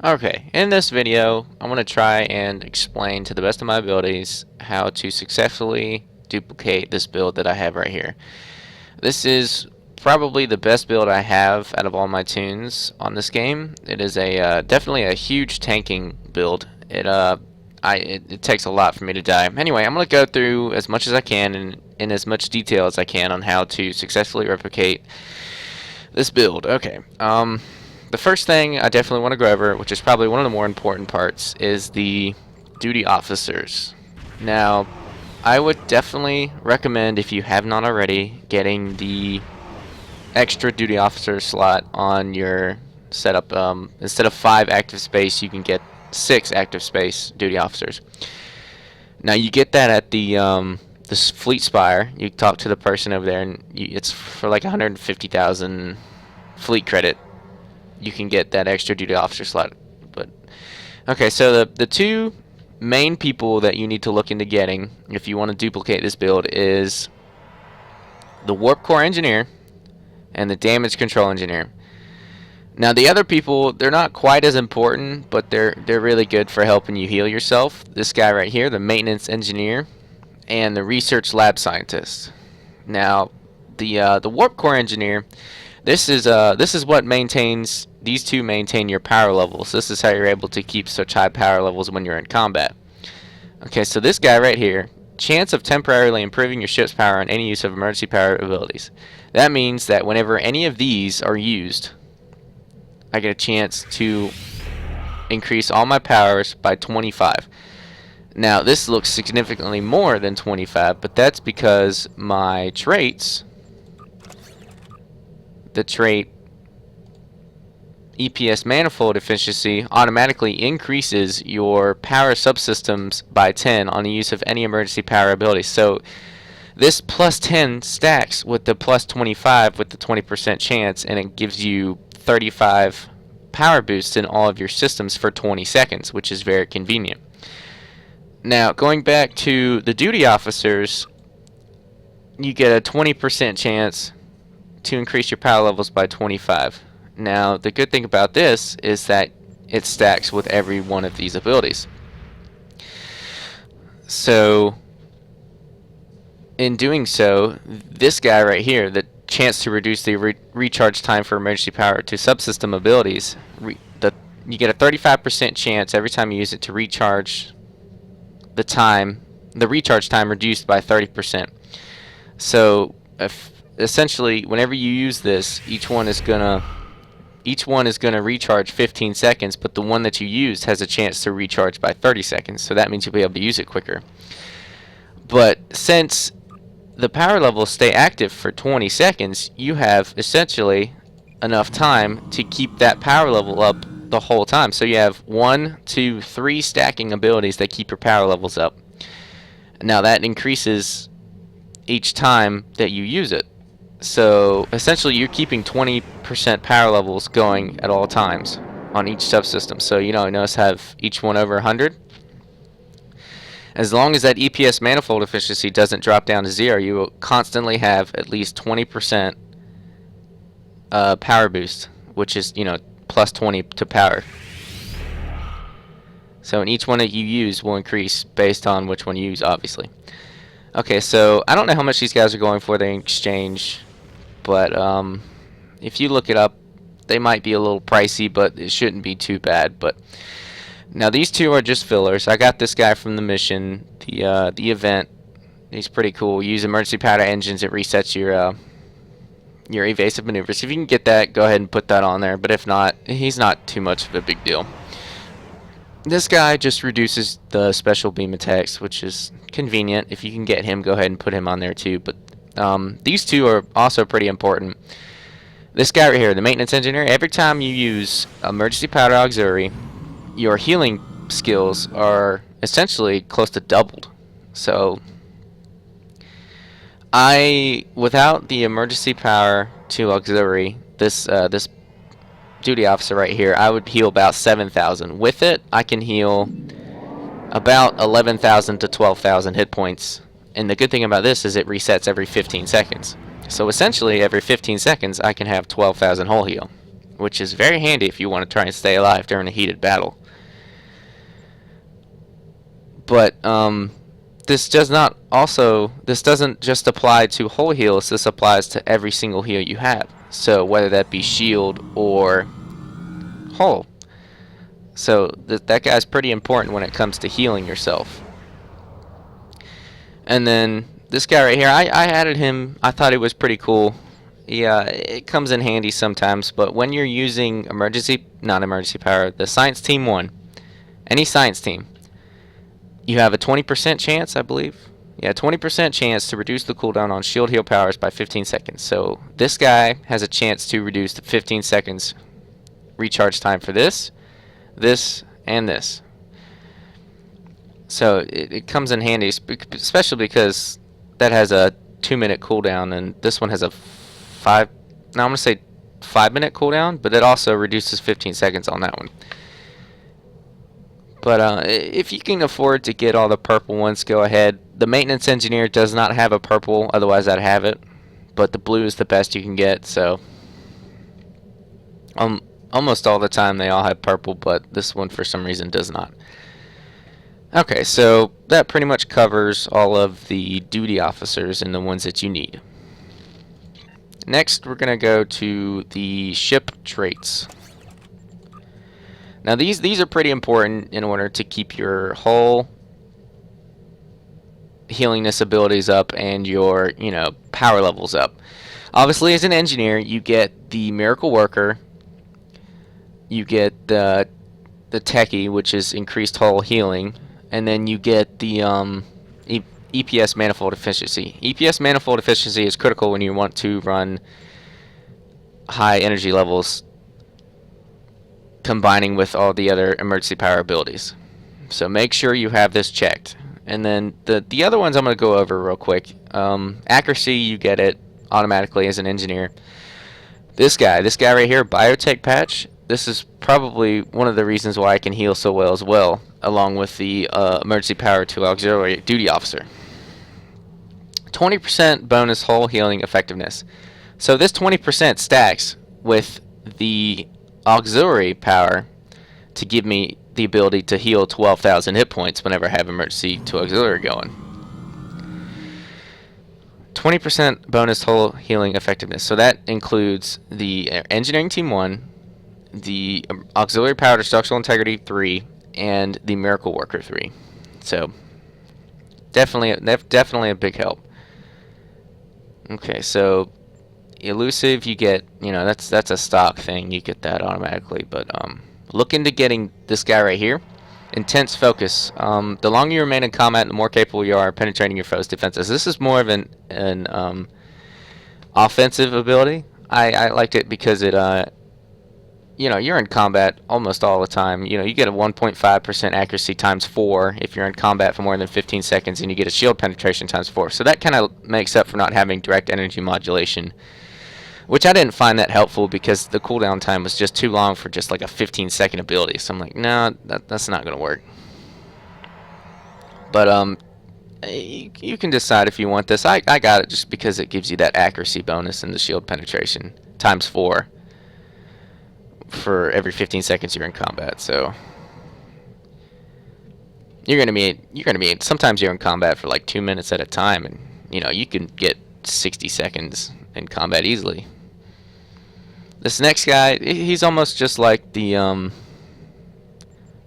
Okay, in this video, I want to try and explain to the best of my abilities how to successfully duplicate this build that I have right here. This is probably the best build I have out of all my tunes on this game. It is a definitely a huge tanking build. It takes a lot for me to die. Anyway, I'm going to go through as much as I can and in as much detail as I can on how to successfully replicate this build. Okay. The first thing I definitely want to go over, which is probably one of the more important parts, is the duty officers. Now, I would definitely recommend, if you have not already, getting the extra duty officer slot on your setup. Instead of 5 active space, you can get 6 active space duty officers. Now, you get that at the Fleet Spire. You talk to the person over there, and it's for like 150,000 fleet credit. You can get that extra duty officer slot. But okay, so the two main people that you need to look into getting if you want to duplicate this build is the warp core engineer and the damage control engineer. Now the other people, they're not quite as important, but they're really good for helping you heal yourself. This guy right here, the maintenance engineer, and the research lab scientist. Now the warp core engineer, this is what maintains, these two maintain your power levels. This is how you're able to keep such high power levels when you're in combat. Okay, so this guy right here, chance of temporarily improving your ship's power on any use of emergency power abilities. That means that whenever any of these are used, I get a chance to increase all my powers by 25. Now this looks significantly more than 25, but that's because my traits, the trait EPS manifold efficiency, automatically increases your power subsystems by 10 on the use of any emergency power ability. So this plus 10 stacks with the plus 25 with the 20% chance, and it gives you 35 power boosts in all of your systems for 20 seconds, which is very convenient. Now, going back to the duty officers, you get a 20% chance to increase your power levels by 25. Now, the good thing about this is that it stacks with every one of these abilities. So, in doing so, this guy right here, the chance to reduce the recharge time for emergency power to subsystem abilities, you get a 35% chance every time you use it to recharge the recharge time reduced by 30%. So, essentially, whenever you use this, each one is gonna recharge 15 seconds, but the one that you used has a chance to recharge by 30 seconds. So that means you'll be able to use it quicker. But since the power levels stay active for 20 seconds, you have essentially enough time to keep that power level up the whole time. So you have 1, 2, 3 stacking abilities that keep your power levels up. Now that increases each time that you use it. So essentially you're keeping 20% power levels going at all times on each subsystem. So notice have each one over 100. As long as that EPS manifold efficiency doesn't drop down to 0, you will constantly have at least 20% power boost, which is plus 20 to power. So in each one that you use will increase based on which one you use, obviously. Okay, so I don't know how much these guys are going for the exchange, but if you look it up, they might be a little pricey, but it shouldn't be too bad. But now these two are just fillers. I got this guy from the mission, the event. He's pretty cool. You use emergency power engines, it resets your evasive maneuvers. If you can get that, go ahead and put that on there. But if not, he's not too much of a big deal. This guy just reduces the special beam attacks, which is convenient. If you can get him, go ahead and put him on there too. But these two are also pretty important. This guy right here, the maintenance engineer, every time you use emergency power auxiliary, your healing skills are essentially close to doubled. So without the emergency power to auxiliary, this duty officer right here, I would heal about 7,000. With it, I can heal about 11,000 to 12,000 hit points. And the good thing about this is it resets every 15 seconds. So essentially, every 15 seconds, I can have 12,000 whole heal. which is very handy if you want to try and stay alive during a heated battle. But this doesn't just apply to whole heals. This applies to every single heal you have. So whether that be shield or whole. So that guy's pretty important when it comes to healing yourself. And then this guy right here, I added him. I thought he was pretty cool. Yeah, it comes in handy sometimes, but when you're using not emergency power, the science team 1, any science team, you have a 20% chance, I believe. Yeah, 20% chance to reduce the cooldown on shield heal powers by 15 seconds. So this guy has a chance to reduce the 15 seconds recharge time for this, and this. So it comes in handy, especially because that has a 2-minute cooldown, and this one has a I'm going to say 5-minute cooldown, but it also reduces 15 seconds on that one. But if you can afford to get all the purple ones, go ahead. The maintenance engineer does not have a purple, otherwise I'd have it. But the blue is the best you can get, so almost all the time they all have purple, but this one for some reason does not. Okay, so that pretty much covers all of the duty officers and the ones that you need. Next, we're going to go to the ship traits. Now, these are pretty important in order to keep your whole healingness abilities up and your, power levels up. Obviously, as an engineer, you get the Miracle Worker, you get the Techie, which is increased hull healing, and then you get the EPS manifold efficiency. EPS manifold efficiency is critical when you want to run high energy levels combining with all the other emergency power abilities. So make sure you have this checked. And then the other ones I'm going to go over real quick. Accuracy, you get it automatically as an engineer. This guy right here, Biotech Patch, this is probably one of the reasons why I can heal so well as well, along with the emergency power to auxiliary duty officer. 20% bonus hull healing effectiveness. So this 20% stacks with the auxiliary power to give me the ability to heal 12,000 hit points whenever I have emergency to auxiliary going. 20% bonus hull healing effectiveness. So that includes the engineering team 1, the auxiliary power to structural integrity 3, and the Miracle Worker 3. So definitely a big help. Okay, so elusive, you get, that's a stock thing. You get that automatically. But look into getting this guy right here. Intense focus. The longer you remain in combat, the more capable you are of penetrating your foe's defenses. This is more of an offensive ability. I liked it because it you're in combat almost all the time. You get a 1.5% accuracy times 4 if you're in combat for more than 15 seconds, and you get a shield penetration times 4. So that kind of makes up for not having direct energy modulation, which I didn't find that helpful because the cooldown time was just too long for just like a 15-second ability. So I'm like, no, that's not going to work. But you can decide if you want this. I got it just because it gives you that accuracy bonus and the shield penetration times 4. For every 15 seconds you're in combat. So you're gonna be sometimes you're in combat for like 2 minutes at a time, and you can get 60 seconds in combat easily. This next guy, he's almost just like the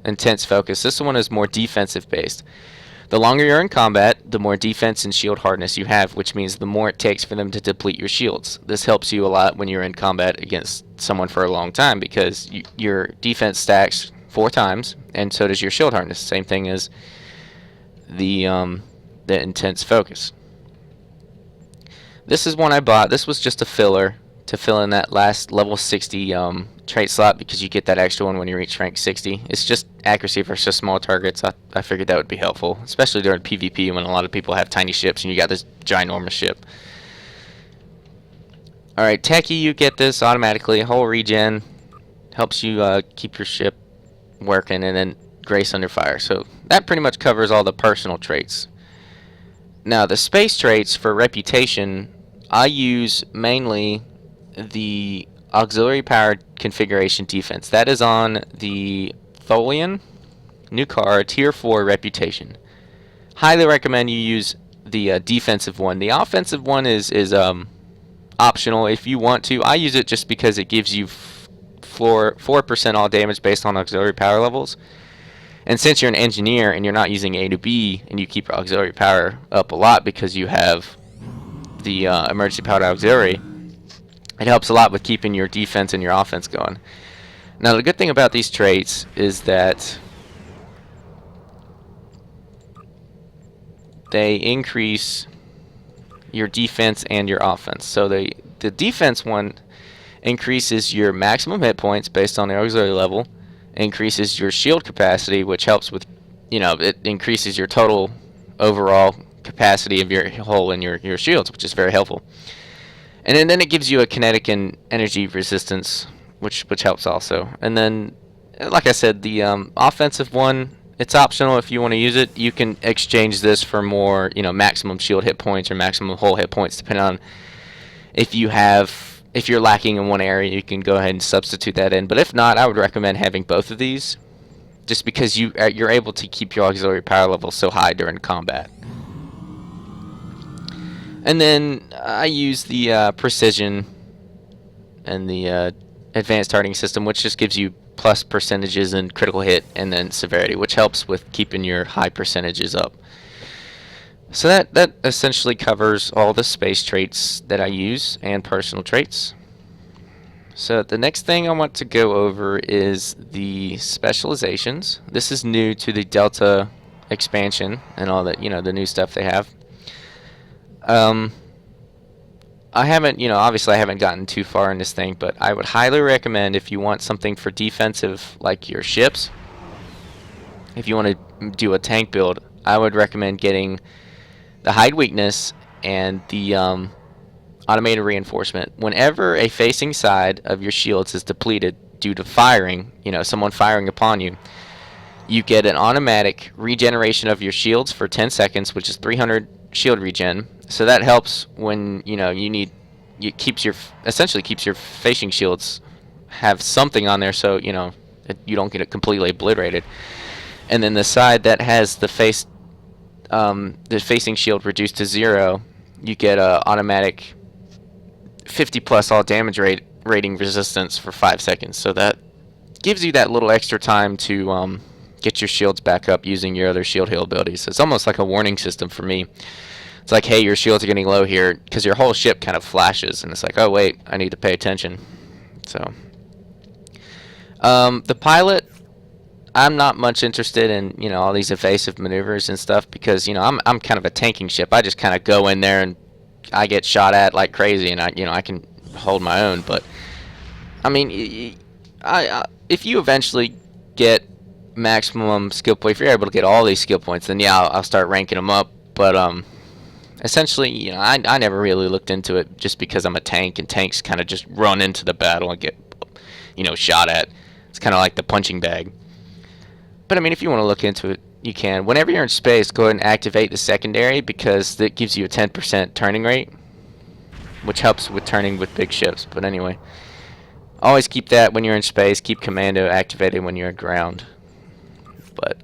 intense focus. This one is more defensive based. The longer you're in combat, the more defense and shield hardness you have, which means the more it takes for them to deplete your shields. This helps you a lot when you're in combat against someone for a long time because your defense stacks 4 times, and so does your shield hardness. Same thing as the intense focus. This is one I bought. This was just a filler to fill in that last level 60 trait slot because you get that extra one when you reach rank 60. It's just accuracy versus small targets. I figured that would be helpful, especially during PvP when a lot of people have tiny ships and you got this ginormous ship. Alright, Techie, you get this automatically. Whole regen helps you keep your ship working, and then Grace under fire. So that pretty much covers all the personal traits. Now the space traits for reputation, I use mainly the auxiliary power configuration defense. That is on the Tholian new car tier 4 reputation. Highly recommend you use the defensive one. The offensive one is optional if you want to. I use it just because it gives you 4% all damage based on auxiliary power levels. And since you're an engineer and you're not using A to B, and you keep your auxiliary power up a lot because you have the emergency powered auxiliary, it helps a lot with keeping your defense and your offense going. Now, the good thing about these traits is that they increase your defense and your offense. So the defense one increases your maximum hit points based on the auxiliary level, increases your shield capacity, which helps with, it increases your total overall capacity of your hull and your shields, which is very helpful. And then it gives you a kinetic and energy resistance, which helps also. And then, like I said, the offensive one, it's optional if you want to use it. You can exchange this for more, maximum shield hit points or maximum hull hit points, depending on if you're lacking in one area. You can go ahead and substitute that in. But if not, I would recommend having both of these, just because you're able to keep your auxiliary power level so high during combat. And then I use the precision and the advanced targeting system, which just gives you plus percentages in critical hit and then severity, which helps with keeping your high percentages up. So that essentially covers all the space traits that I use and personal traits. So the next thing I want to go over is the specializations. This is new to the Delta expansion and all that, the new stuff they have. I haven't, obviously I haven't gotten too far in this thing, but I would highly recommend, if you want something for defensive, like your ships, if you want to do a tank build, I would recommend getting the hide weakness and the automated reinforcement. Whenever a facing side of your shields is depleted due to firing, someone firing upon you, you get an automatic regeneration of your shields for 10 seconds, which is 300 shield regen. So that helps when essentially keeps your facing shields have something on there, so you don't get it completely obliterated. And then the side that has the facing shield reduced to 0, you get a automatic 50 plus all damage rating resistance for 5 seconds. So that gives you that little extra time to get your shields back up using your other shield heal abilities. So it's almost like a warning system for me. It's like, hey, your shields are getting low here, because your whole ship kind of flashes, and it's like, oh wait, I need to pay attention. So the pilot, I'm not much interested in all these evasive maneuvers and stuff, because I'm kind of a tanking ship. I just kind of go in there and I get shot at like crazy, and I can hold my own. But I mean, if you eventually get maximum skill point, if you're able to get all these skill points, then yeah, I'll start ranking them up. But essentially, I never really looked into it, just because I'm a tank, and tanks kind of just run into the battle and get shot at. It's kind of like the punching bag. But I mean, if you want to look into it, you can. Whenever you're in space, go ahead and activate the secondary, because that gives you a 10% turning rate, which helps with turning with big ships. But anyway, always keep that when you're in space. Keep commando activated when you're at ground. But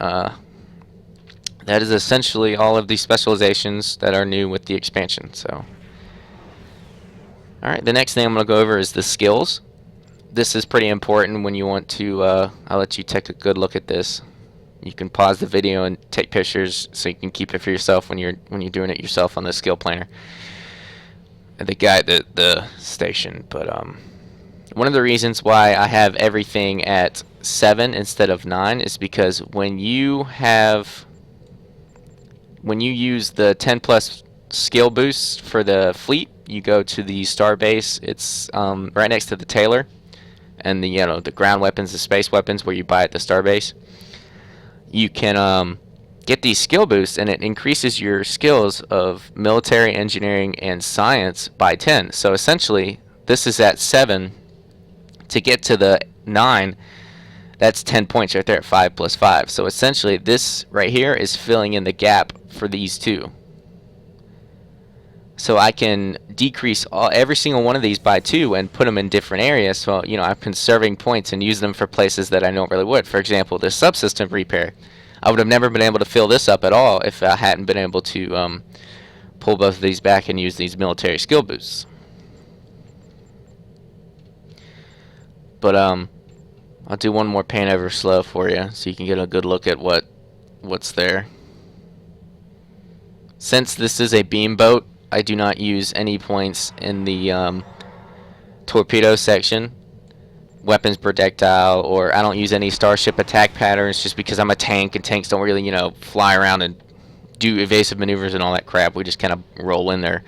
that is essentially all of the specializations that are new with the expansion. So, alright, the next thing I'm going to go over is the skills. This is pretty important when you want to, I'll let you take a good look at this. You can pause the video and take pictures, so you can keep it for yourself when you're doing it yourself on the skill planner. And the guy at the station. But one of the reasons why I have everything at 7 instead of 9 is because when you use the 10 plus skill boosts for the fleet, you go to the star base. It's right next to the tailor and the ground weapons, the space weapons, where you buy at the star base. You can get these skill boosts, and it increases your skills of military, engineering, and science by 10. So essentially, this is at 7. To get to the 9, that's 10 points right there at 5 plus 5. So essentially, this right here is filling in the gap for these two. So I can decrease every single one of these by 2 and put them in different areas. So, you know, I'm conserving points and use them for places that I normally would. For example, this subsystem repair. I would have never been able to fill this up at all if I hadn't been able to pull both of these back and use these military skill boosts. But I'll do one more paint over slow for you so you can get a good look at what's there. Since this is a beam boat, I do not use any points in the torpedo section, weapons projectile, or I don't use any starship attack patterns just because I'm a tank and tanks don't really, you know, fly around and do evasive maneuvers and all that crap. We just kind of roll in there.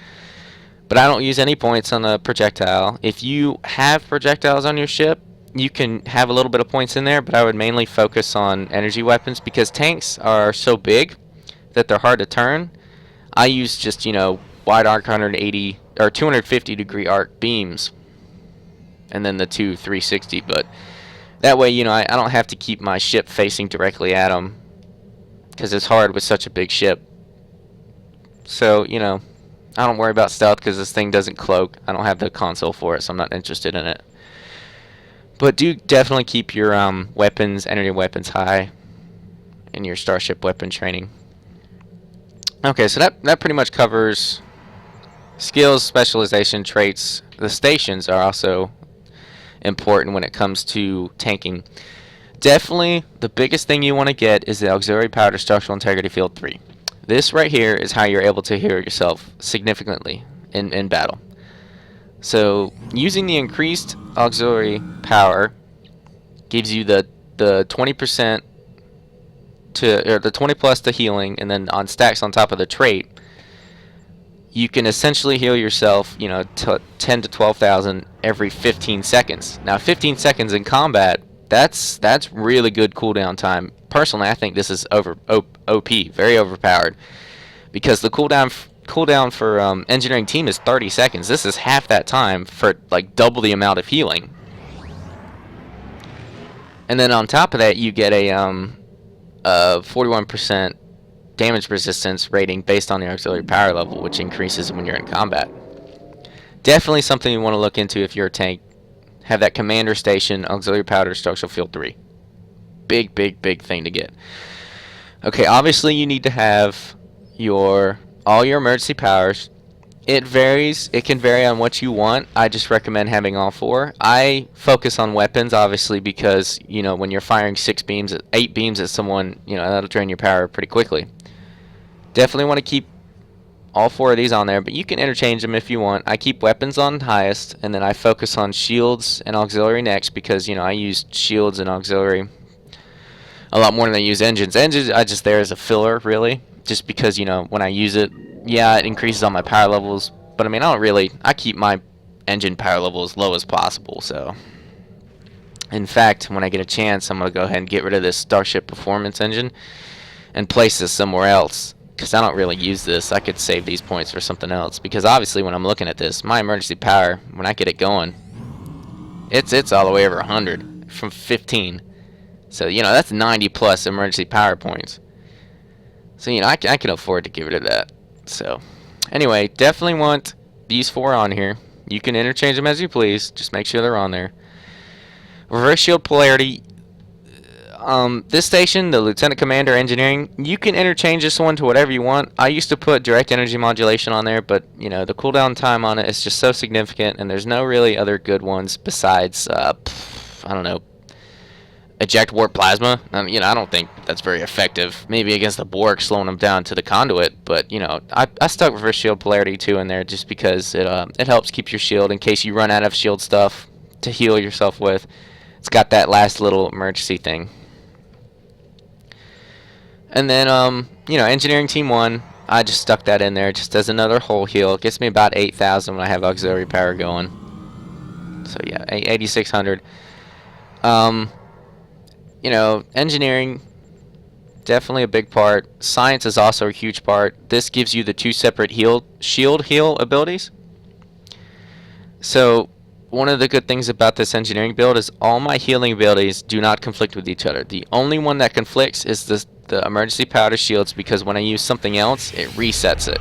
But I don't use any points on the projectile. If you have projectiles on your ship, you can have a little bit of points in there, but I would mainly focus on energy weapons because tanks are so big that they're hard to turn. I use just, you know, wide arc 180 or 250 degree arc beams, and then the two 360. But that way, you know, I don't have to keep my ship facing directly at them because it's hard with such a big ship. So, you know, I don't worry about stealth because this thing doesn't cloak. I don't have the console for it, so I'm not interested in it. But do definitely keep your weapons, energy weapons high in your starship weapon training. Okay, so that pretty much covers skills, specialization, traits. The stations are also important when it comes to tanking. Definitely the biggest thing you want to get is the auxiliary power to structural integrity field 3. This right here is how you're able to heal yourself significantly in battle. So using the increased auxiliary power gives you the 20% to, or the 20 plus to healing, and then on stacks on top of the trait, you can essentially heal yourself, you know, 10 to 12,000 every 15 seconds. Now 15 seconds in combat, that's really good cooldown time. Personally, I think this is OP, very overpowered, because the cooldown for engineering team is 30 seconds. This is half that time for like double the amount of healing. And then on top of that, you get a 41% damage resistance rating based on the auxiliary power level, which increases when you're in combat. Definitely something you want to look into if you're a tank. Have that commander station, auxiliary power to structural field 3. Big thing to get. Okay, obviously you need to have all your emergency powers. It varies. It can vary on what you want. I just recommend having all 4. I focus on weapons, obviously, because, you know, when you're firing 8 beams at someone, you know, that'll drain your power pretty quickly. Definitely want to keep all 4 of these on there, but you can interchange them if you want. I keep weapons on highest, and then I focus on shields and auxiliary next because, you know, I use shields and auxiliary a lot more than I use engines. Engines, I just there as a filler, really, just because, you know, when I use it, yeah, it increases all my power levels, but I mean, I keep my engine power level as low as possible, so. In fact, when I get a chance, I'm going to go ahead and get rid of this Starship Performance engine and place this somewhere else, because I don't really use this. I could save these points for something else, because obviously when I'm looking at this, my emergency power, when I get it going, it's all the way over 100 from 15. So, you know, that's 90 plus emergency power points. So, you know, I can afford to get rid of that. So, anyway, definitely want these 4 on here. You can interchange them as you please. Just make sure they're on there. Reverse shield polarity. This station, the Lieutenant Commander Engineering, you can interchange this one to whatever you want. I used to put direct energy modulation on there, but, you know, the cooldown time on it is just so significant, and there's no really other good ones besides, I don't know, eject warp plasma. You know, I don't think that's very effective. Maybe against the Borg, slowing them down to the conduit. But, you know, I stuck reverse shield polarity 2 in there just because it helps keep your shield in case you run out of shield stuff to heal yourself with. It's got that last little emergency thing. And then, you know, engineering team 1, I just stuck that in there just as another whole heal. It gets me about 8,000 when I have auxiliary power going. So yeah, 8,600. You know, engineering, definitely a big part. Science is also a huge part. This gives you the 2 separate shield heal abilities. So one of the good things about this engineering build is all my healing abilities do not conflict with each other. The only one that conflicts is the emergency powder shields, because when I use something else, it resets it.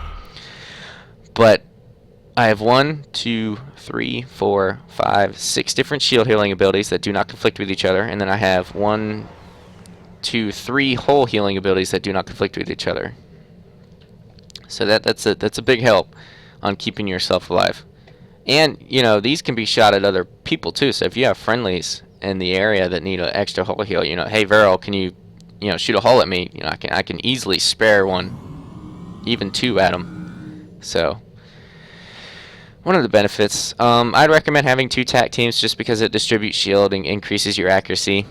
But I have 1, 2, 3, 4, 5, 6 different shield healing abilities that do not conflict with each other, and then I have 1, 2, 3 whole healing abilities that do not conflict with each other. So that's a big help on keeping yourself alive. And you know, these can be shot at other people too. So if you have friendlies in the area that need an extra hull heal, you know, hey Varel, can you shoot a hole at me? You know, I can easily spare one, even 2 at them. So one of the benefits, I'd recommend having 2 tac teams just because it distributes shield and increases your accuracy.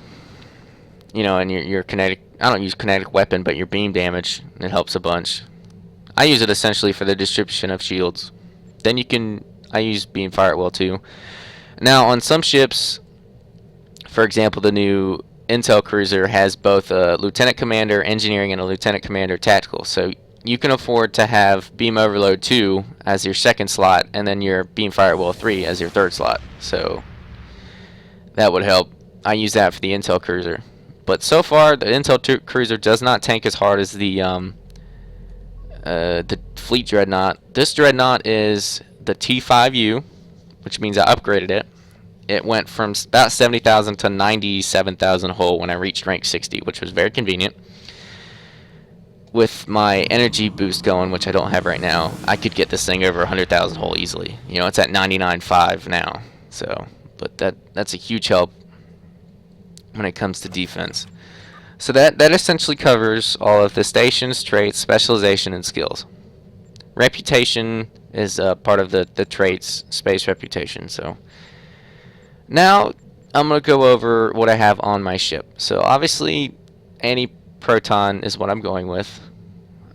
You know, and your kinetic. I don't use kinetic weapon, but your beam damage, it helps a bunch. I use it essentially for the distribution of shields. Then I use beam fire at will too. Now on some ships, for example, the new Intel cruiser has both a lieutenant commander engineering and a lieutenant commander tactical. So you can afford to have beam overload 2 as your second slot, and then your beam fire at will 3 as your third slot. So that would help. I use that for the Intel cruiser. But so far, the Intel cruiser does not tank as hard as the fleet dreadnought. This dreadnought is the T5U, which means I upgraded it. It went from about 70,000 to 97,000 hull when I reached rank 60, which was very convenient. With my energy boost going, which I don't have right now, I could get this thing over 100,000 hull easily. You know, it's at 99.5 now. So, but that's a huge help when it comes to defense. So that essentially covers all of the stations, traits, specialization, and skills. Reputation is part of the traits, space reputation. So now I'm going to go over what I have on my ship. So obviously anti-proton is what I'm going with.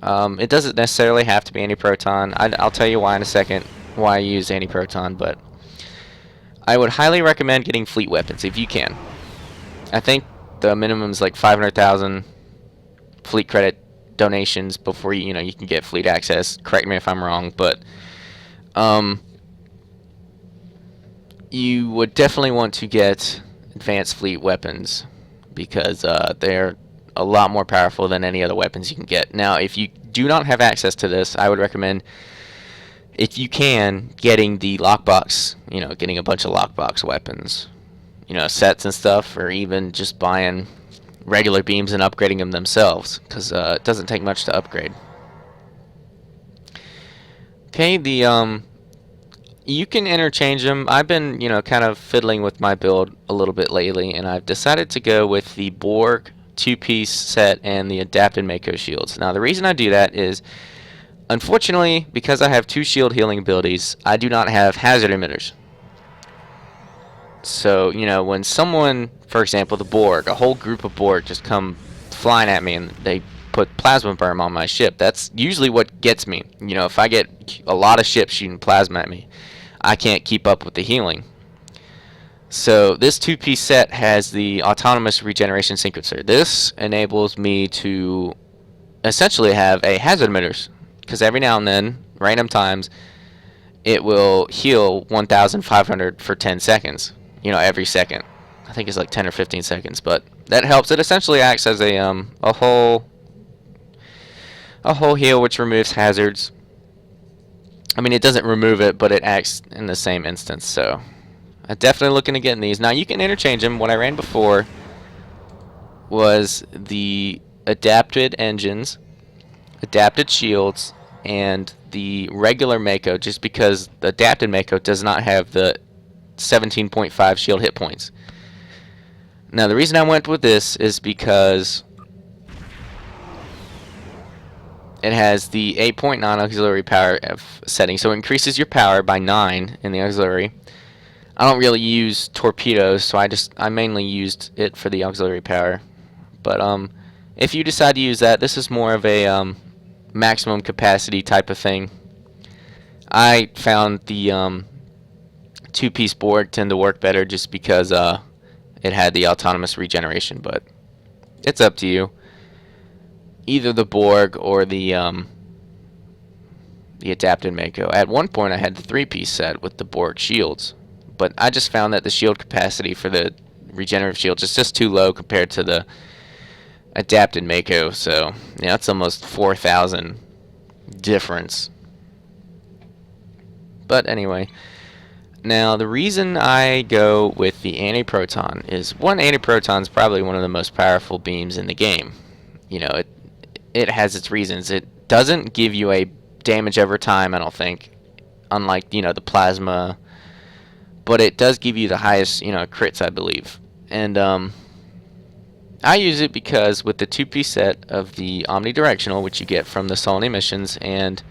It doesn't necessarily have to be anti-proton. I'll tell you why in a second, why I use anti-proton, but I would highly recommend getting fleet weapons if you can. I think the minimum is like 500,000 fleet credit donations before you can get fleet access. Correct me if I'm wrong, but you would definitely want to get advanced fleet weapons because they're a lot more powerful than any other weapons you can get. Now, if you do not have access to this, I would recommend, if you can, getting the lockbox, getting a bunch of lockbox weapons. Sets and stuff, or even just buying regular beams and upgrading them themselves, because it doesn't take much to upgrade. Okay, you can interchange them. I've been, kind of fiddling with my build a little bit lately, and I've decided to go with the Borg 2-piece set and the adapted Mako shields. Now, the reason I do that is, unfortunately, because I have 2 shield healing abilities, I do not have hazard emitters. So, when someone, for example, the Borg, a whole group of Borg just come flying at me and they put plasma burn on my ship, that's usually what gets me. If I get a lot of ships shooting plasma at me, I can't keep up with the healing. So this 2-piece set has the autonomous regeneration sequencer. This enables me to essentially have a hazard emitters, because every now and then, random times, it will heal 1,500 for 10 seconds. Every second. I think it's like 10 or 15 seconds, but that helps. It essentially acts as a whole heal, which removes hazards. I mean, it doesn't remove it, but it acts in the same instance. So I'm definitely looking to get these. Now you can interchange them. What I ran before was the adapted engines, adapted shields, and the regular Mako, just because the adapted Mako does not have the 17.5 shield hit points. Now the reason I went with this is because it has the 8.9 auxiliary power setting, so it increases your power by 9 in the auxiliary. I don't really use torpedoes, so I mainly used it for the auxiliary power. But if you decide to use that, this is more of a maximum capacity type of thing. I found the 2-piece Borg tend to work better just because it had the autonomous regeneration, but it's up to you. Either the Borg or the adapted Mako. At one point I had the 3-piece set with the Borg shields, but I just found that the shield capacity for the regenerative shields is just too low compared to the adapted Mako, so yeah, that's almost 4,000 difference. But anyway, now the reason I go with the anti-proton is, one, anti-proton is probably one of the most powerful beams in the game. You know, it has its reasons. It doesn't give you a damage over time, I don't think, unlike, you know, the plasma, but it does give you the highest, you know, crits, I believe. And I use it because with the 2-piece set of the omnidirectional, which you get from the Sullen emissions, and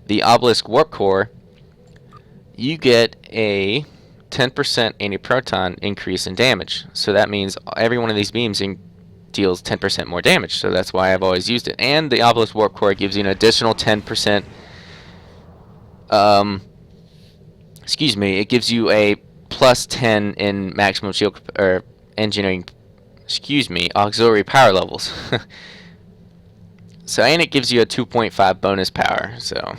the obelisk warp core, you get a 10% anti-proton increase in damage. So that means every one of these beams deals 10% more damage. So that's why I've always used it. And the obelisk warp core gives you an additional 10%. Excuse me. It gives you a plus 10 in maximum shield or engineering. Excuse me, auxiliary power levels. So, and it gives you a 2.5 bonus power. So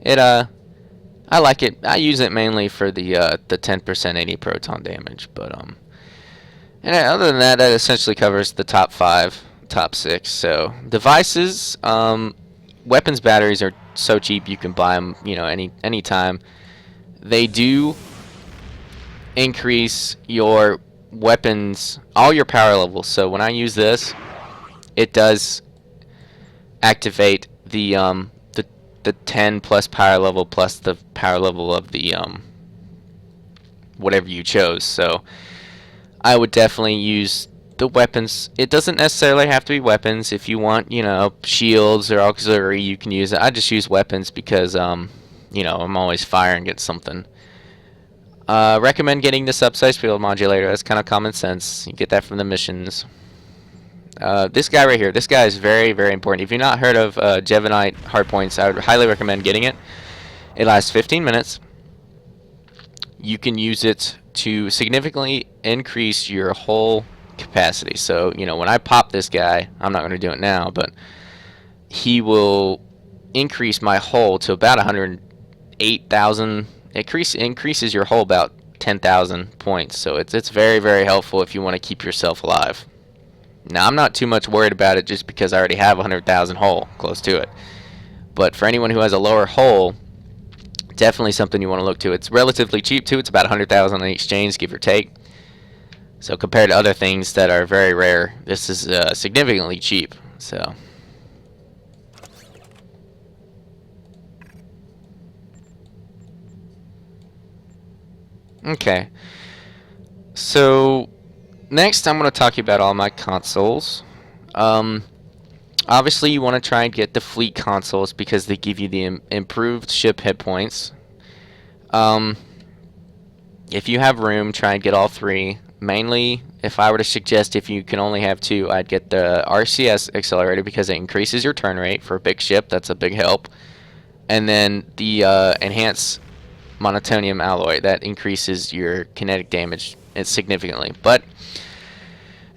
it I like it. I use it mainly for the 10% anti-proton damage, but and other than that, that essentially covers the top 5, top 6. So devices, weapons batteries are so cheap you can buy them, you know, anytime. They do increase your weapons, all your power levels. So when I use this, it does activate the 10 plus power level plus the power level of the whatever you chose. So I would definitely use the weapons. It doesn't necessarily have to be weapons. If you want, you know, shields or auxiliary, you can use it. I just use weapons because you know, I'm always firing at something. Recommend getting the subsize field modulator. That's kind of common sense. You get that from the missions. This guy right here, this guy is very, very important. If you've not heard of Jevanite hardpoints, I would highly recommend getting it. It lasts 15 minutes. You can use it to significantly increase your hull capacity. So, you know, when I pop this guy, I'm not going to do it now, but he will increase my hull to about 108,000. It increases your hull about 10,000 points. So it's very, very helpful if you want to keep yourself alive. Now, I'm not too much worried about it just because I already have 100,000 hull close to it. But for anyone who has a lower hull, definitely something you want to look to. It's relatively cheap too. It's about 100,000 on each exchange, give or take. So compared to other things that are very rare, this is significantly cheap. So okay. So next, I'm going to talk to you about all my consoles. Obviously, you want to try and get the fleet consoles because they give you the improved ship hit points. If you have room, try and get all 3. Mainly, if I were to suggest if you can only have 2, I'd get the RCS accelerator because it increases your turn rate for a big ship. That's a big help. And then the enhanced monotonium alloy that increases your kinetic damage significantly. But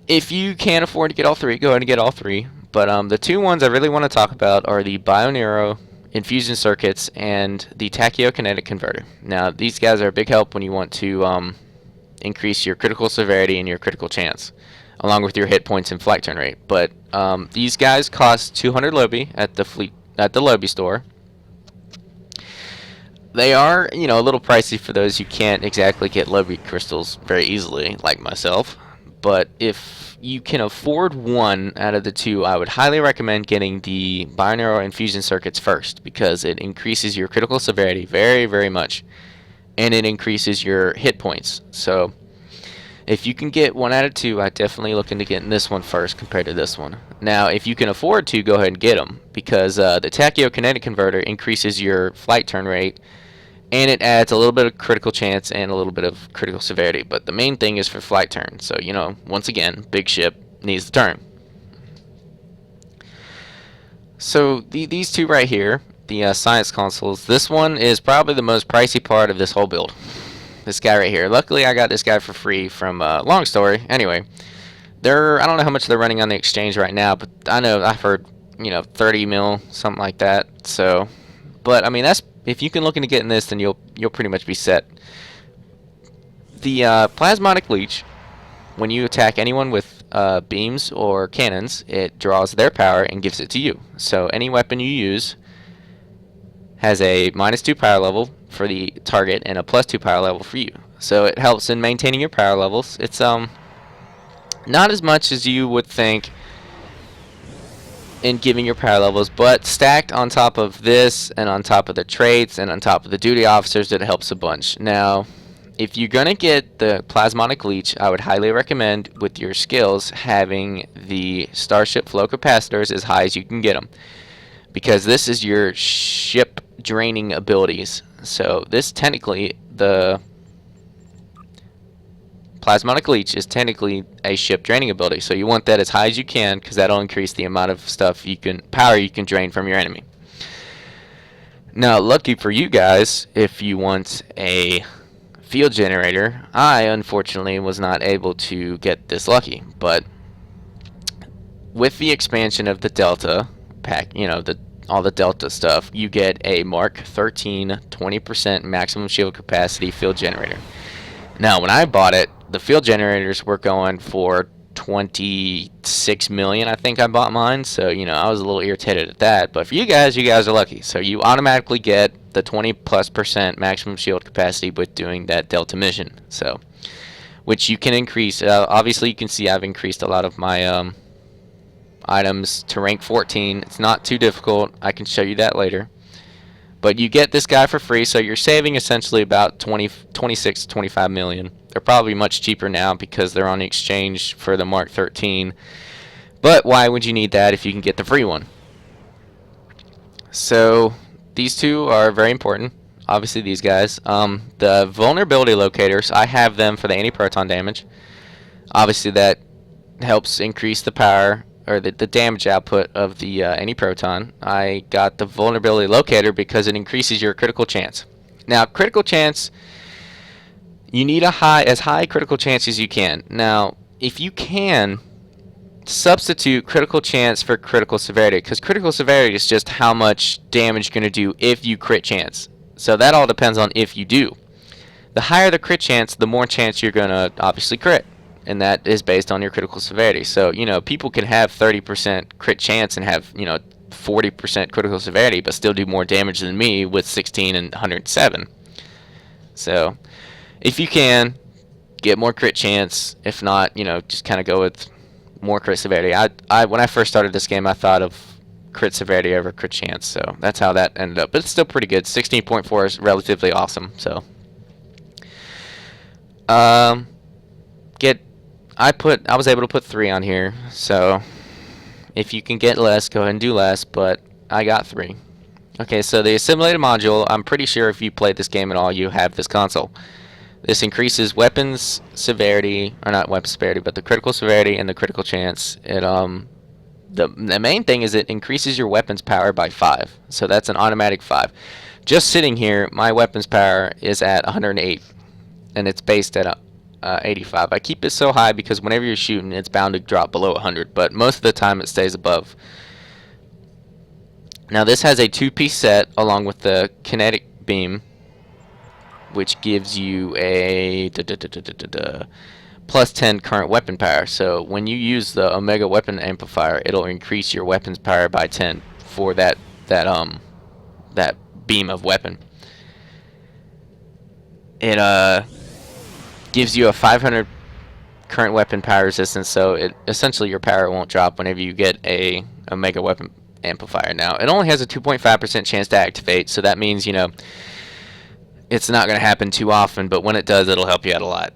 if you can't afford to get all 3, go ahead and get all 3. But the 2 ones I really want to talk about are the Bionero infusion circuits and the tachyokinetic converter. Now, these guys are a big help when you want to increase your critical severity and your critical chance, along with your hit points and flight turn rate. But these guys cost 200 Lobi at the Lobi store. They are, you know, a little pricey for those who can't exactly get Lobi crystals very easily, like myself. But if you can afford one out of the 2, I would highly recommend getting the Bionero infusion circuits first because it increases your critical severity very, very much, and it increases your hit points. So if you can get 1 out of 2, I'd definitely look into getting this one first compared to this one. Now, if you can afford to, go ahead and get them because the tachyokinetic converter increases your flight turn rate, and it adds a little bit of critical chance and a little bit of critical severity. But the main thing is for flight turn. So, you know, once again, big ship needs the turn. So these 2 right here, the science consoles, this one is probably the most pricey part of this whole build. This guy right here. Luckily, I got this guy for free from long story. Anyway, I don't know how much they're running on the exchange right now, but I know I've heard, you know, 30 mil, something like that. So, but I mean, that's, if you can look into getting this, then you'll pretty much be set. The plasmonic leech, when you attack anyone with beams or cannons, it draws their power and gives it to you. So any weapon you use, has a -2 power level for the target and a +2 power level for you. So it helps in maintaining your power levels. It's not as much as you would think in giving your power levels, but stacked on top of this and on top of the traits and on top of the duty officers, it helps a bunch. Now, if you're going to get the Plasmonic Leech, I would highly recommend with your skills having the Starship Flow Capacitors as high as you can get them, because this is your ship draining abilities. So this technically, the Plasmonic Leech is technically a ship draining ability, so you want that as high as you can, because that'll increase the amount of power you can drain from your enemy. Now, lucky for you guys, if you want a field generator, I unfortunately was not able to get this lucky, but with the expansion of the Delta pack, all the Delta stuff, you get a Mark 13 20% maximum shield capacity field generator. Now, when I bought it, the field generators were going for 26 million. I think I bought mine, so I was a little irritated at that. But for you guys are lucky. So you automatically get the 20+% maximum shield capacity with doing that Delta mission. So, which you can increase. Obviously, you can see I've increased a lot of my items to rank 14. It's not too difficult. I can show you that later. But you get this guy for free, so you're saving essentially about 26 to 25 million. They're probably much cheaper now because they're on the exchange for the Mark 13. But why would you need that if you can get the free one? So these two are very important. Obviously these guys. The vulnerability locators, I have them for the anti-proton damage. Obviously that helps increase the power or the damage output of the anti-proton. I got the vulnerability locator because it increases your critical chance. Now, critical chance, you need as high critical chance as you can. Now, if you can, substitute critical chance for critical severity, because critical severity is just how much damage you're going to do if you crit chance. So that all depends on if you do. The higher the crit chance, the more chance you're going to obviously crit. And that is based on your critical severity. So, people can have 30% crit chance and have, 40% critical severity, but still do more damage than me with 16 and 107. So, if you can, get more crit chance. If not, just kind of go with more crit severity. When I first started this game, I thought of crit severity over crit chance. So, that's how that ended up. But it's still pretty good. 16.4 is relatively awesome. So, I was able to put 3 on here, so if you can get less, go ahead and do less, but I got 3. Okay, so the assimilated module, I'm pretty sure if you played this game at all, you have this console. This increases weapons severity, or not weapon severity, but the critical severity and the critical chance. The main thing is it increases your weapons power by 5, so that's an automatic 5. Just sitting here, my weapons power is at 108, and it's based at 85. I keep it so high because whenever you're shooting, it's bound to drop below 100, but most of the time it stays above. Now this has a 2-piece set along with the kinetic beam, which gives you a plus 10 current weapon power. So when you use the Omega weapon amplifier, it'll increase your weapons power by 10 for that beam of weapon. It gives you a 500 current weapon power resistance, so essentially your power won't drop whenever you get a Omega weapon amplifier. Now, it only has a 2.5% chance to activate, so that means, it's not going to happen too often, but when it does, it'll help you out a lot.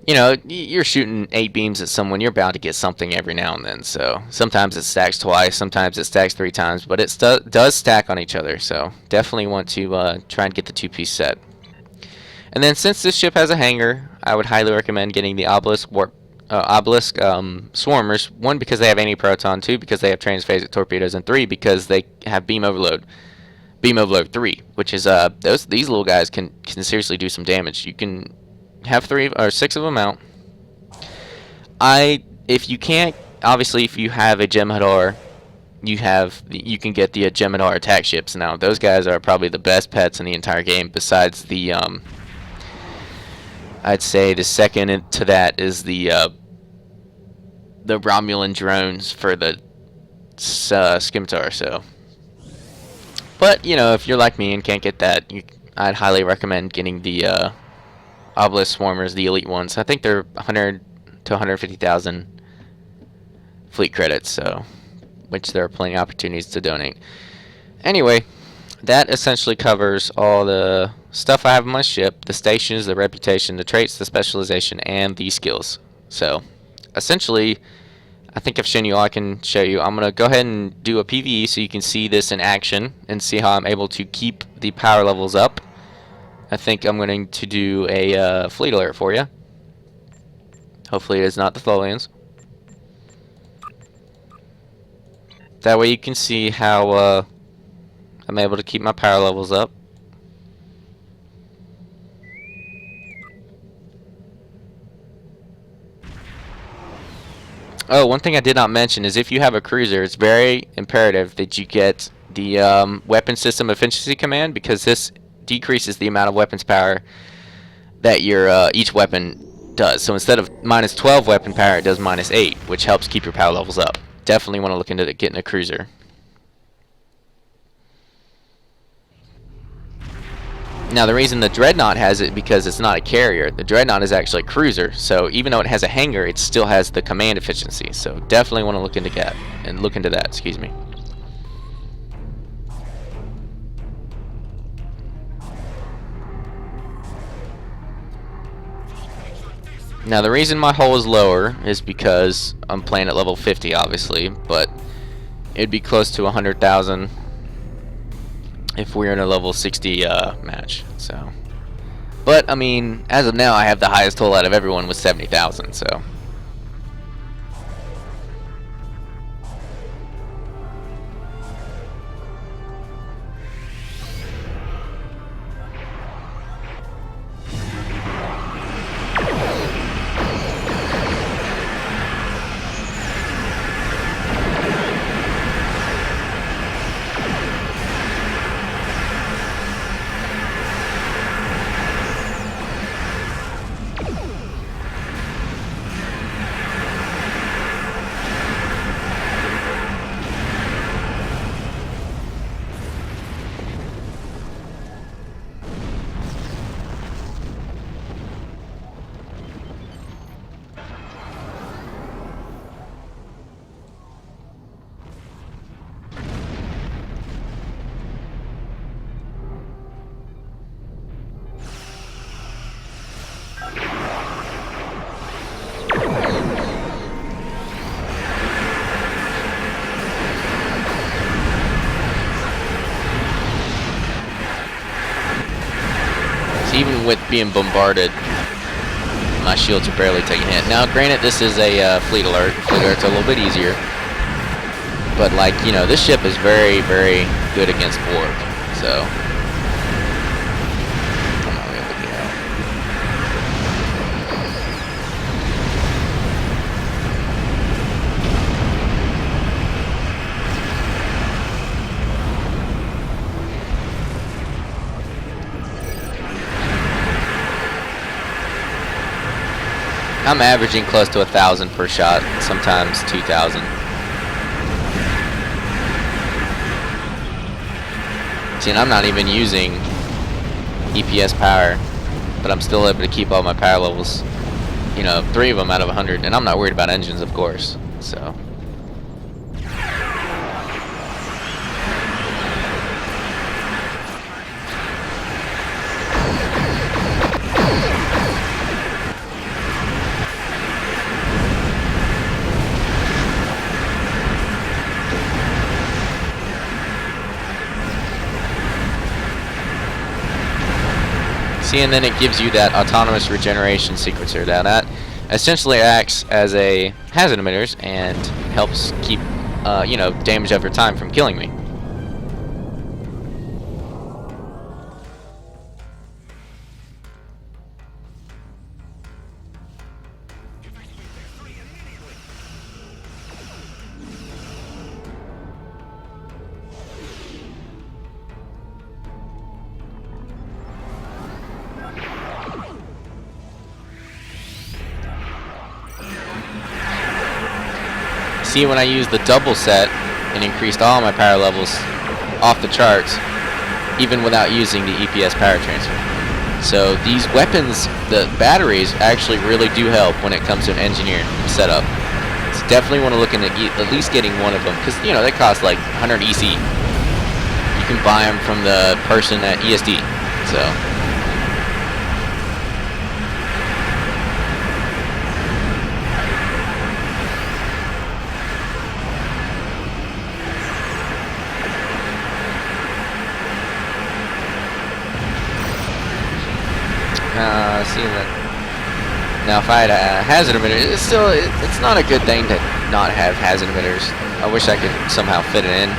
You're shooting 8 beams at someone, you're bound to get something every now and then, so sometimes it stacks twice, sometimes it stacks 3 times, but it does stack on each other, so definitely want to try and get the 2-piece set. And then since this ship has a hangar, I would highly recommend getting the Obelisk Swarmers. 1, because they have anti-proton, 2, because they have transphasic torpedoes, and 3, because they have beam overload. Beam overload 3, which is these little guys can seriously do some damage. You can have 3 or 6 of them out. If you can't, obviously, if you have a Jem'Hadar, you can get the Jem'Hadar attack ships. Now those guys are probably the best pets in the entire game, besides the I'd say the second to that is the Romulan drones for the Scimitar. So But you know, if you're like me and can't get that, I'd highly recommend getting the obelisk swarmers, the elite ones. I think they're 100 to 150,000 fleet credits, so which there are plenty of opportunities to donate. Anyway, that essentially covers all the stuff I have on my ship: the stations, the reputation, the traits, the specialization, and the skills. So essentially, I think I've shown you all I can show you. I'm going to go ahead and do a PvE so you can see this in action and see how I'm able to keep the power levels up. I think I'm going to do a fleet alert for you. Hopefully it is not the Tholians. That way you can see how I'm able to keep my power levels up. Oh, one thing I did not mention is if you have a cruiser, it's very imperative that you get the weapon system efficiency command, because this decreases the amount of weapons power that your each weapon does. So instead of minus 12 weapon power, it does minus 8, which helps keep your power levels up. Definitely want to look into getting a cruiser. Now the reason the Dreadnought has it because it's not a carrier. The Dreadnought is actually a cruiser, so even though it has a hangar, it still has the command efficiency. So definitely want to look into that. Excuse me. Now the reason my hull is lower is because I'm playing at level 50, obviously, but it'd be close to 100,000 if we're in a level 60 match. So, but I mean, as of now, I have the highest hull out of everyone with 70,000. So. Even with being bombarded, my shields are barely taking a hit. Now, granted, this is a fleet alert. Fleet alert's a little bit easier, but like, you know, this ship is very, very good against Borg. So, come on, we gotta look it out. I'm averaging close to 1,000 per shot, sometimes 2,000. See, and I'm not even using EPS power, but I'm still able to keep all my power levels. You know, 3 of them out of 100, and I'm not worried about engines, of course. So. See, and then it gives you that autonomous regeneration sequencer. Now that essentially acts as a hazard emitters and helps keep, you know, damage over time from killing me. See, when I used the double set and increased all my power levels, off the charts, even without using the EPS power transfer. So these weapons, the batteries actually really do help when it comes to an engineer setup. So definitely want to look into at least getting one of them, because you know they cost like 100 EC. You can buy them from the person at ESD. So. See that. Now, if I had a hazard emitter, it's not a good thing to not have hazard emitters. I wish I could somehow fit it in.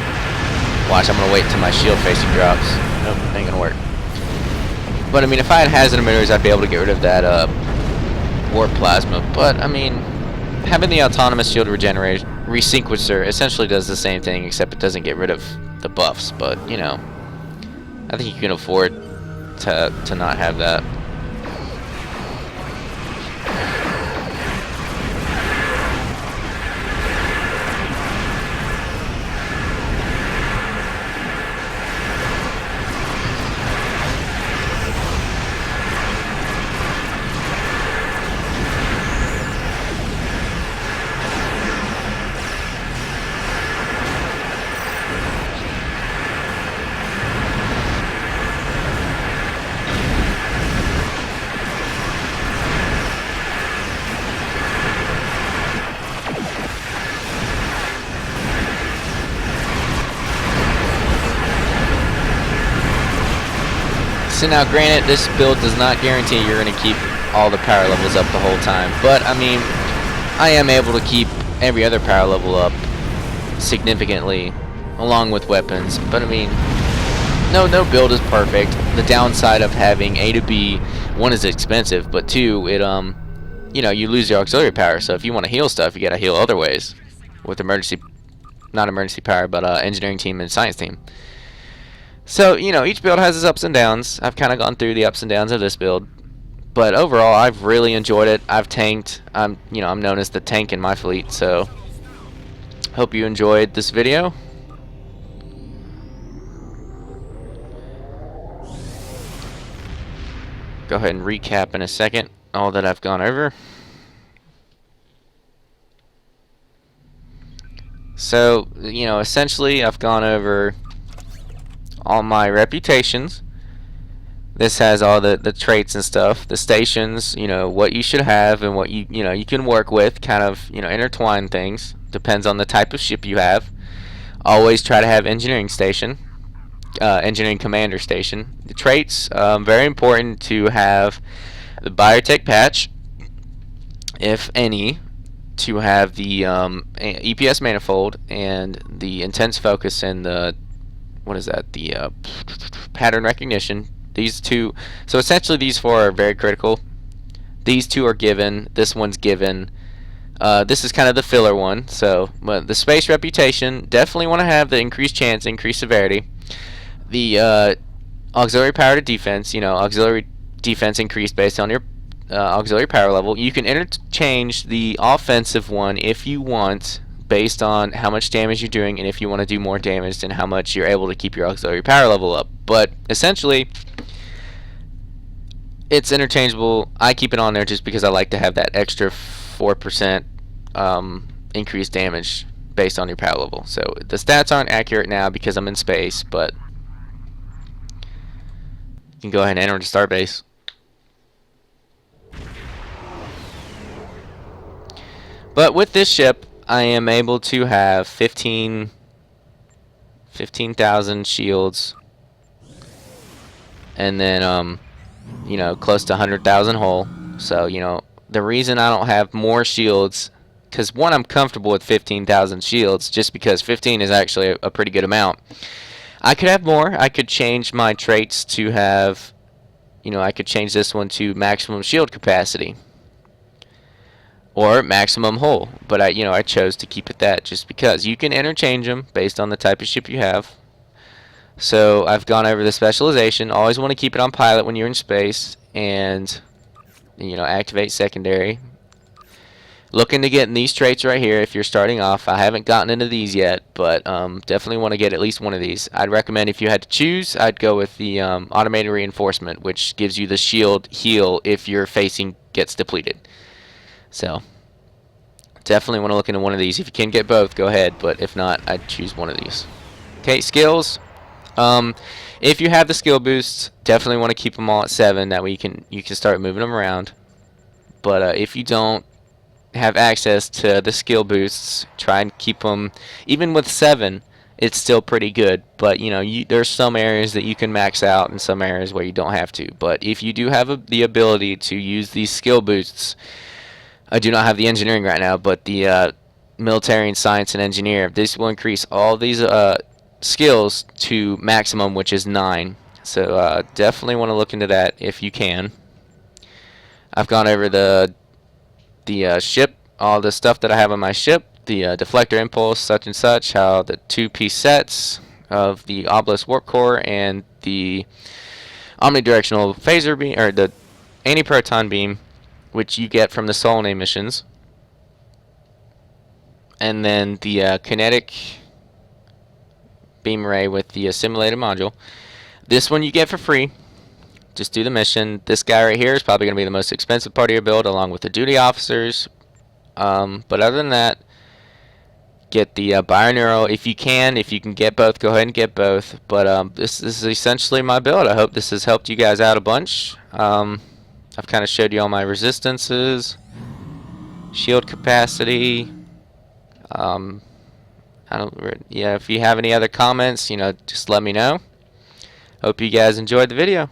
Watch, I'm gonna wait until my shield facing drops. Nope, ain't gonna work. But I mean, if I had hazard emitters, I'd be able to get rid of that warp plasma. But I mean, having the autonomous shield regeneration resequencer essentially does the same thing, except it doesn't get rid of the buffs. But you know, I think you can afford to not have that. So now, granted, this build does not guarantee you're going to keep all the power levels up the whole time, but I mean, I am able to keep every other power level up significantly, along with weapons. But I mean, no build is perfect. The downside of having A to B, one, is expensive, but two, it you know, you lose your auxiliary power. So if you want to heal stuff, you got to heal other ways with not emergency power, but engineering team and science team. So, you know, each build has its ups and downs. I've kind of gone through the ups and downs of this build. But overall, I've really enjoyed it. I've tanked. I'm known as the tank in my fleet. So, hope you enjoyed this video. Go ahead and recap in a second all that I've gone over. So, you know, essentially, I've gone over all my reputations. This has all the traits and stuff, the stations, you know, what you should have and what you can work with, kind of, you know, intertwine things. Depends on the type of ship you have. Always try to have engineering station, engineering commander station. The traits, very important to have the biotech patch, if any, to have the EPS manifold and the intense focus and the what is that? The pattern recognition. These two. So essentially, these four are very critical. These two are given. This one's given. This is kind of the filler one. So, but the space reputation, definitely want to have the increased chance, increased severity. The auxiliary power to defense. You know, auxiliary defense increased based on your auxiliary power level. You can interchange the offensive one if you want, based on how much damage you're doing, and if you want to do more damage, then how much you're able to keep your auxiliary power level up. But essentially, it's interchangeable. I keep it on there just because I like to have that extra 4% increased damage based on your power level. So the stats aren't accurate now because I'm in space, but you can go ahead and enter to starbase. But with this ship, I am able to have 15,000 shields, and then you know, close to 100,000 hull. So you know, the reason I don't have more shields, because one, I'm comfortable with 15,000 shields, just because 15 is actually a pretty good amount. I could have more. I could change my traits to have, you know, I could change this one to maximum shield capacity or maximum hull, but I chose to keep it that just because you can interchange them based on the type of ship you have. So I've gone over the specialization. Always want to keep it on pilot when you're in space, and you know, activate secondary. Looking to get in these traits right here if you're starting off. I haven't gotten into these yet, but definitely want to get at least one of these. I'd recommend, if you had to choose, I'd go with the automated reinforcement, which gives you the shield heal if your facing gets depleted. So definitely want to look into one of these. If you can get both, go ahead, but if not, I'd choose one of these. Okay, skills. If you have the skill boosts, definitely want to keep them all at 7. That way you can start moving them around. But if you don't have access to the skill boosts, try and keep them. Even with 7, it's still pretty good. But there's some areas that you can max out, and some areas where you don't have to. But if you do have the ability to use these skill boosts, I do not have the engineering right now, but the military and science and engineer, this will increase all these skills to maximum, which is 9. So definitely want to look into that if you can. I've gone over the ship, all the stuff that I have on my ship, the deflector impulse, such and such, how the 2-piece sets of the obelisk warp core and the omnidirectional phaser beam, or the anti-proton beam, which you get from the Solonay missions, and then the kinetic beam ray with the simulated module. This one you get for free. Just do the mission. This guy right here is probably going to be the most expensive part of your build, along with the duty officers. But other than that, get the binaural if you can. If you can get both, go ahead and get both. But this is essentially my build. I hope this has helped you guys out a bunch. I've kind of showed you all my resistances, shield capacity. If you have any other comments, just let me know. Hope you guys enjoyed the video.